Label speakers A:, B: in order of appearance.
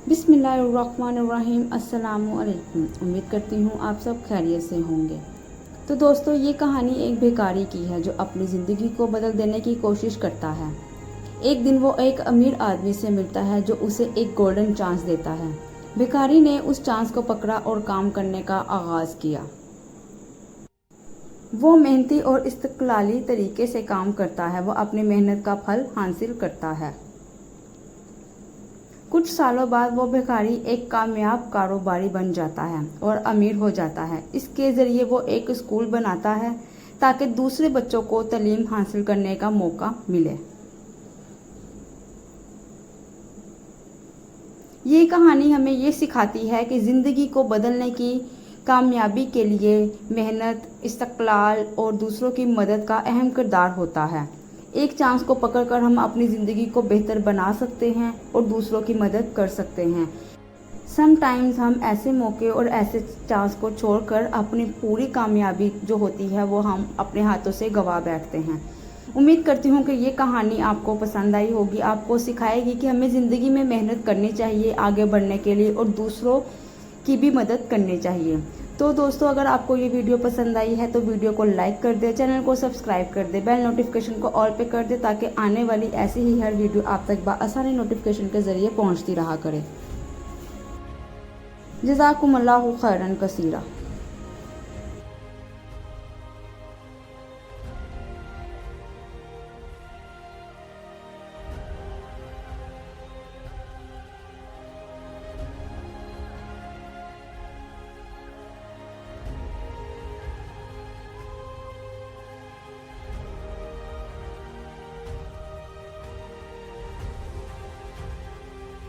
A: बिस्मिल्लाहिर्रहमानिर्रहीम। अस्सलामुअलैकुम। उम्मीद करती हूँ आप सब खैरियत से होंगे। तो दोस्तों, ये कहानी एक भिखारी की है जो अपनी ज़िंदगी को बदल देने की कोशिश करता है। एक दिन वो एक अमीर आदमी से मिलता है जो उसे एक गोल्डन चांस देता है। भिखारी ने उस चांस को पकड़ा और काम करने का आगाज़ किया। वो मेहनती और इस्तक़लाली तरीके से काम करता है। वो अपनी मेहनत का फल हासिल करता है। कुछ सालों बाद वो भिखारी एक कामयाब कारोबारी बन जाता है और अमीर हो जाता है। इसके ज़रिए वो एक स्कूल बनाता है ताकि दूसरे बच्चों को तालीम हासिल करने का मौका मिले। ये कहानी हमें ये सिखाती है कि ज़िंदगी को बदलने की कामयाबी के लिए मेहनत, इस्तक़लाल और दूसरों की मदद का अहम किरदार होता है। एक चांस को पकड़कर हम अपनी ज़िंदगी को बेहतर बना सकते हैं और दूसरों की मदद कर सकते हैं। समटाइम्स हम ऐसे मौके और ऐसे चांस को छोड़कर अपनी पूरी कामयाबी जो होती है वो हम अपने हाथों से गंवा बैठते हैं। उम्मीद करती हूँ कि ये कहानी आपको पसंद आई होगी, आपको सिखाएगी कि हमें ज़िंदगी में मेहनत करनी चाहिए आगे बढ़ने के लिए और दूसरों की भी मदद करनी चाहिए। तो दोस्तों, अगर आपको ये वीडियो पसंद आई है तो वीडियो को लाइक कर दे, चैनल को सब्सक्राइब कर दे, बेल नोटिफिकेशन को ऑल पे कर दे ताकि आने वाली ऐसी ही हर वीडियो आप तक बआसानी नोटिफिकेशन के ज़रिए पहुंचती रहा करे। जज़ाकुमुल्लाहु खैरन कसीरा।